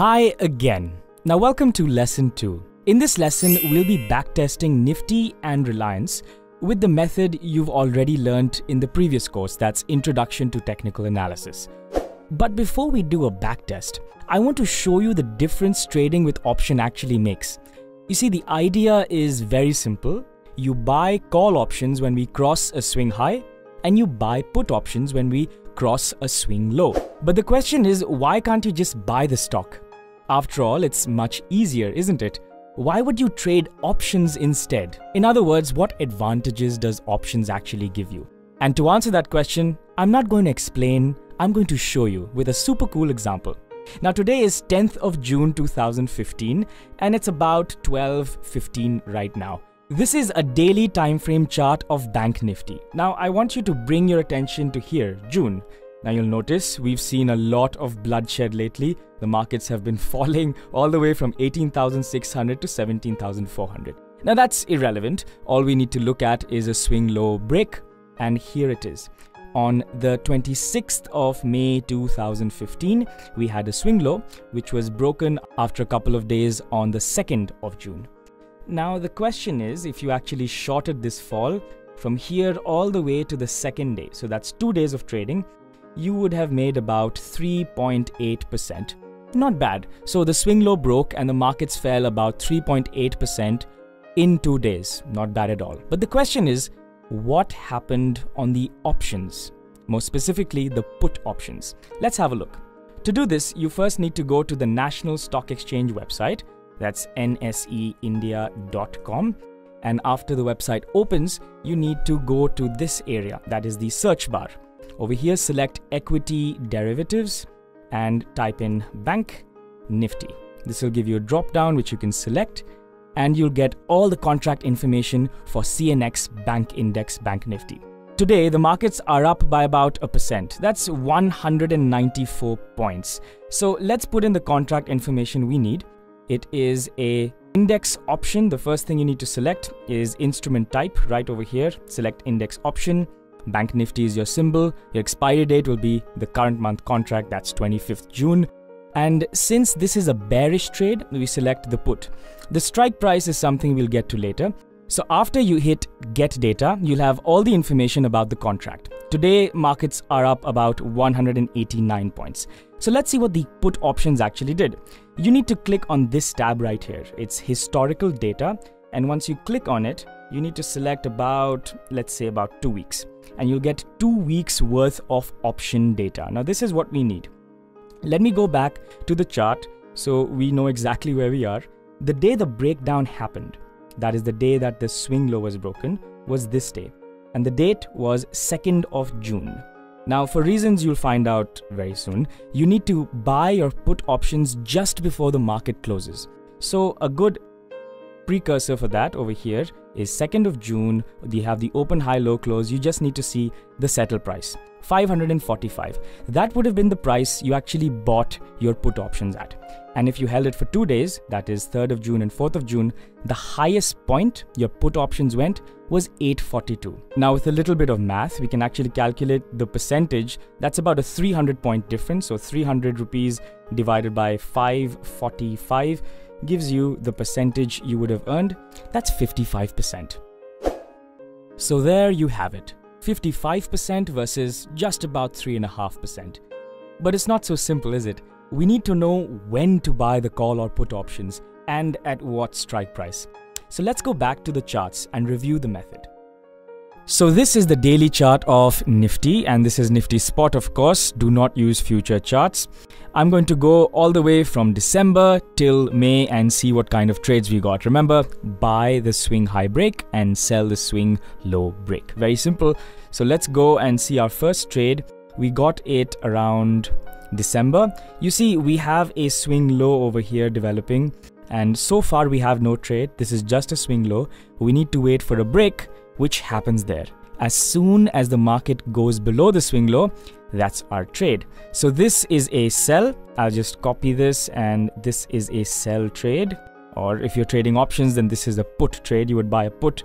Hi again. Now welcome to lesson 2. In this lesson, we'll be backtesting Nifty and Reliance with the method you've already learned in the previous course, that's Introduction to Technical Analysis. But before we do a backtest, I want to show you the difference trading with option actually makes. You see, the idea is very simple. You buy call options when we cross a swing high, and you buy put options when we cross a swing low. But the question is, why can't you just buy the stock? After all, it's much easier, isn't it? Why would you trade options instead? In other words, what advantages does options actually give you? And to answer that question, I'm not going to explain, I'm going to show you with a super cool example. Now today is 10th of June 2015 and it's about 12:15 right now. This is a daily time frame chart of Bank Nifty. Now I want you to bring your attention to here, June. Now you'll notice we've seen a lot of bloodshed lately. The markets have been falling all the way from 18,600 to 17,400. Now that's irrelevant. All we need to look at is a swing low break, and here it is. On the 26th of May 2015, we had a swing low, which was broken after a couple of days on the 2nd of June. Now the question is, if you actually shorted this fall from here all the way to the second day, so that's 2 days of trading, you would have made about 3.8%. Not bad. So the swing low broke and the markets fell about 3.8% in 2 days. Not bad at all. But the question is, what happened on the options? More specifically, the put options. Let's have a look. To do this, you first need to go to the National Stock Exchange website. That's nseindia.com. And after the website opens, you need to go to this area, that is the search bar. Over here, select Equity Derivatives and type in Bank Nifty. This will give you a drop down which you can select, and you'll get all the contract information for CNX Bank Index Bank Nifty. Today, the markets are up by about 1%. That's 194 points. So let's put in the contract information we need. It is a index option. The first thing you need to select is instrument type right over here. Select index option. Bank Nifty is your symbol. Your expiry date will be the current month contract, that's 25th June. And since this is a bearish trade, we select the put. The strike price is something we'll get to later. So after you hit get data, you'll have all the information about the contract. Today, markets are up about 189 points. So let's see what the put options actually did. You need to click on this tab right here. It's historical data. And once you click on it, you need to select about, let's say about 2 weeks. And you'll get 2 weeks worth of option data. Now this is what we need. Let me go back to the chart so we know exactly where we are. The day the breakdown happened, that is the day that the swing low was broken, was this day. And the date was 2nd of June. Now for reasons you'll find out very soon, you need to buy your put options just before the market closes. So a good precursor for that over here is 2nd of June. You have the open, high, low, close. You just need to see the settle price, 545. That would have been the price you actually bought your put options at. And if you held it for 2 days, that is 3rd of June and 4th of June, the highest point your put options went was 842. Now with a little bit of math, we can actually calculate the percentage. That's about a 300 point difference. So 300 rupees divided by 545 gives you the percentage you would have earned. That's 55%. So there you have it. 55% versus just about 3.5%. But it's not so simple, is it? We need to know when to buy the call or put options and at what strike price. So let's go back to the charts and review the method. So this is the daily chart of Nifty, and this is Nifty Spot, of course. Do not use future charts. I'm going to go all the way from December till May and see what kind of trades we got. Remember, buy the swing high break and sell the swing low break. Very simple. So let's go and see our first trade. We got it around December. You see, we have a swing low over here developing, and so far we have no trade. This is just a swing low. We need to wait for a break, which happens there. As soon as the market goes below the swing low, that's our trade. So this is a sell. I'll just copy this, and this is a sell trade. Or if you're trading options, then this is a put trade. You would buy a put,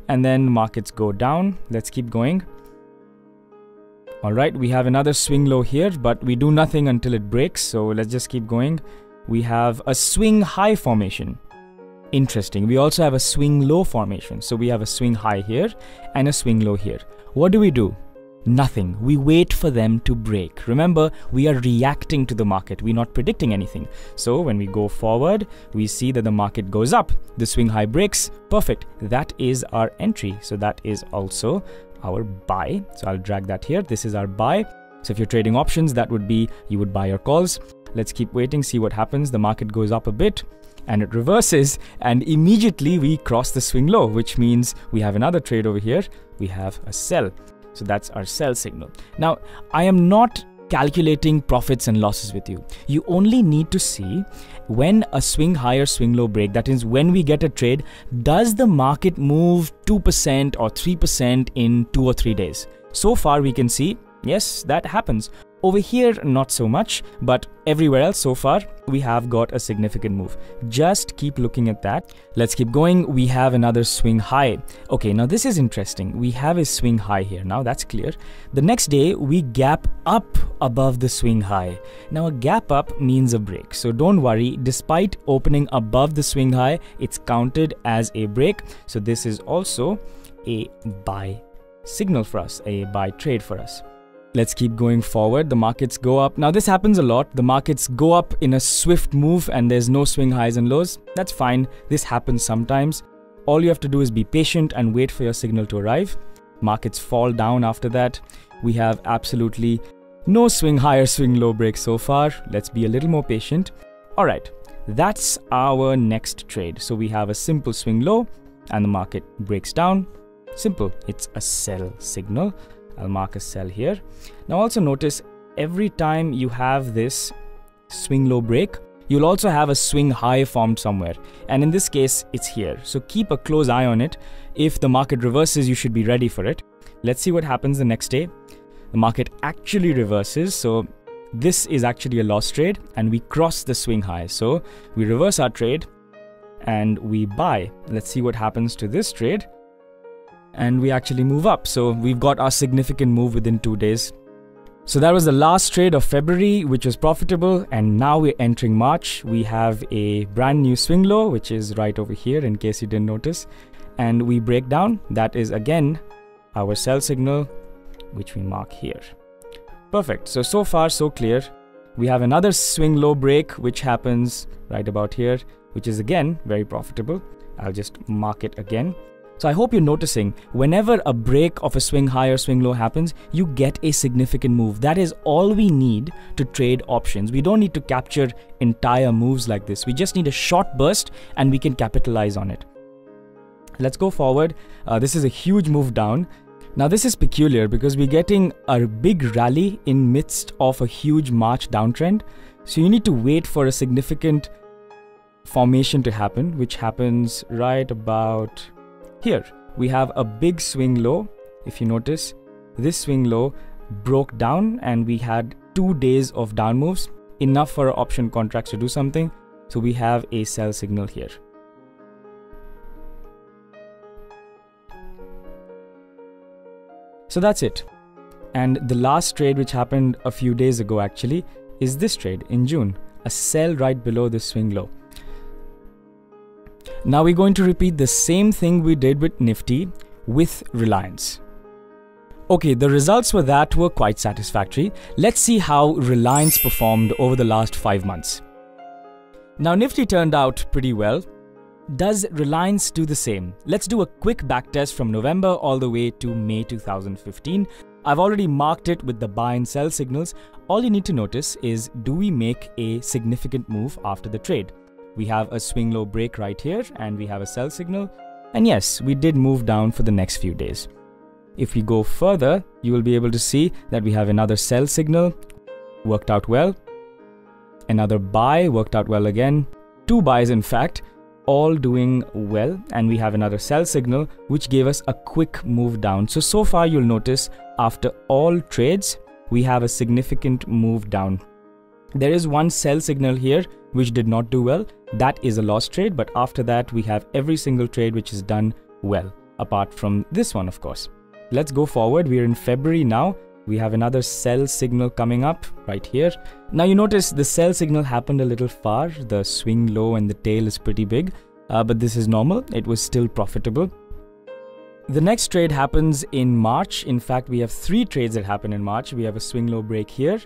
and then markets go down. Let's keep going. All right, we have another swing low here, but we do nothing until it breaks. So let's just keep going. we have a swing high formation. Interesting. We also have a swing low formation. So we have a swing high here and a swing low here. What do? Nothing. We wait for them to break. Remember, we are reacting to the market. We're not predicting anything. So when we go forward, we see that the market goes up. The swing high breaks. Perfect. That is our entry. So that is also our buy. So I'll drag that here. This is our buy. So if you're trading options, that would be you would buy your calls. Let's keep waiting, see what happens. The market goes up a bit and it reverses, and immediately we cross the swing low, which means we have another trade over here. We have a sell. So that's our sell signal. Now, I am not calculating profits and losses with you. You only need to see when a swing high or swing low break, that is when we get a trade, does the market move 2% or 3% in 2 or 3 days? So far we can see, yes, that happens. Over here, not so much, but everywhere else so far, we have got a significant move. Just keep looking at that. Let's keep going. We have another swing high. Okay, now this is interesting. We have a swing high here. Now that's clear. The next day, we gap up above the swing high. Now a gap up means a break. So don't worry. Despite opening above the swing high, it's counted as a break. So this is also a buy signal for us, a buy trade for us. Let's keep going forward. The markets go up. Now this happens a lot. The markets go up in a swift move and there's no swing highs and lows. That's fine. This happens sometimes. All you have to do is be patient and wait for your signal to arrive. Markets fall down after that. We have absolutely no swing high or swing low break so far. Let's be a little more patient. All right, that's our next trade. So we have a simple swing low and the market breaks down. Simple. It's a sell signal. I'll mark a sell here. Now also notice every time you have this swing low break, you'll also have a swing high formed somewhere. And in this case, it's here. So keep a close eye on it. If the market reverses, you should be ready for it. Let's see what happens the next day. The market actually reverses. So this is actually a loss trade and we cross the swing high. So we reverse our trade and we buy. Let's see what happens to this trade. And we actually move up. So we've got our significant move within 2 days. So that was the last trade of February, which was profitable. And now we're entering March. We have a brand new swing low, which is right over here in case you didn't notice. And we break down. That is again our sell signal, which we mark here. Perfect. So far, so clear. We have another swing low break, which happens right about here, which is again very profitable. I'll just mark it again. So I hope you're noticing whenever a break of a swing high or swing low happens, you get a significant move. That is all we need to trade options. We don't need to capture entire moves like this. We just need a short burst and we can capitalize on it. Let's go forward. This is a huge move down. Now this is peculiar because we're getting a big rally in midst of a huge March downtrend. So you need to wait for a significant formation to happen, which happens right about here. We have a big swing low. If you notice, this swing low broke down and we had 2 days of down moves, enough for our option contracts to do something. So we have a sell signal here. So that's it. And the last trade, which happened a few days ago actually, is this trade in June, a sell right below the swing low. Now we're going to repeat the same thing we did with Nifty with Reliance. Okay, the results for that were quite satisfactory. Let's see how Reliance performed over the last 5 months. Now Nifty turned out pretty well. Does Reliance do the same? Let's do a quick backtest from November all the way to May 2015. I've already marked it with the buy and sell signals. All you need to notice is, do we make a significant move after the trade? We have a swing low break right here and we have a sell signal. And yes, we did move down for the next few days. If we go further, you will be able to see that we have another sell signal, worked out well. Another buy, worked out well again. 2 buys in fact, all doing well. And we have another sell signal, which gave us a quick move down. So far you'll notice after all trades, we have a significant move down. There is one sell signal here, which did not do well. That is a loss trade, but after that, we have every single trade which is done well, apart from this one, of course. Let's go forward. We're in February now. We have another sell signal coming up right here. Now you notice the sell signal happened a little far. The swing low and the tail is pretty big, but this is normal. It was still profitable. The next trade happens in March. In fact, we have 3 trades that happen in March. We have a swing low break here.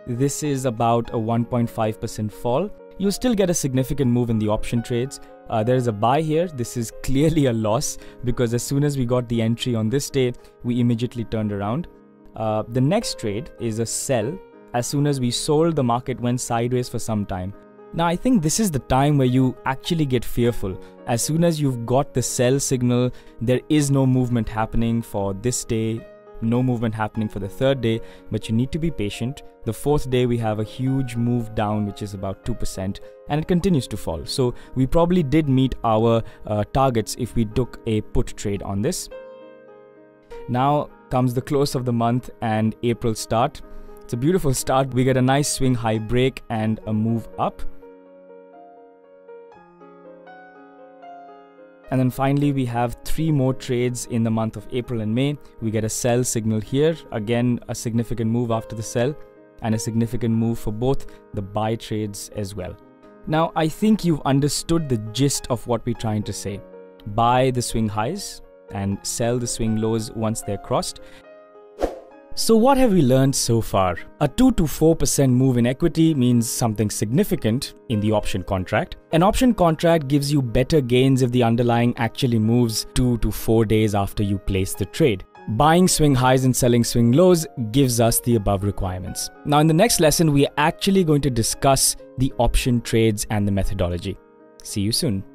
This is about a 1.5% fall. You'll still get a significant move in the option trades. There is a buy here. This is clearly a loss because as soon as we got the entry on this day, we immediately turned around. The next trade is a sell. As soon as we sold, the market went sideways for some time. Now, I think this is the time where you actually get fearful. As soon as you've got the sell signal, there is no movement happening for this day, no movement happening for the 3rd day, but you need to be patient. The 4th day, we have a huge move down, which is about 2%, and it continues to fall. So we probably did meet our targets if we took a put trade on this. Now comes the close of the month and April start. It's a beautiful start. We get a nice swing high break and a move up. And then finally, we have 3 more trades in the month of April and May. We get a sell signal here. Again, a significant move after the sell and a significant move for both the buy trades as well. Now, I think you've understood the gist of what we're trying to say. Buy the swing highs and sell the swing lows once they're crossed. So what have we learned so far? A 2 to 4% move in equity means something significant in the option contract. An option contract gives you better gains if the underlying actually moves 2 to 4 days after you place the trade. Buying swing highs and selling swing lows gives us the above requirements. Now in the next lesson, we are actually going to discuss the option trades and the methodology. See you soon.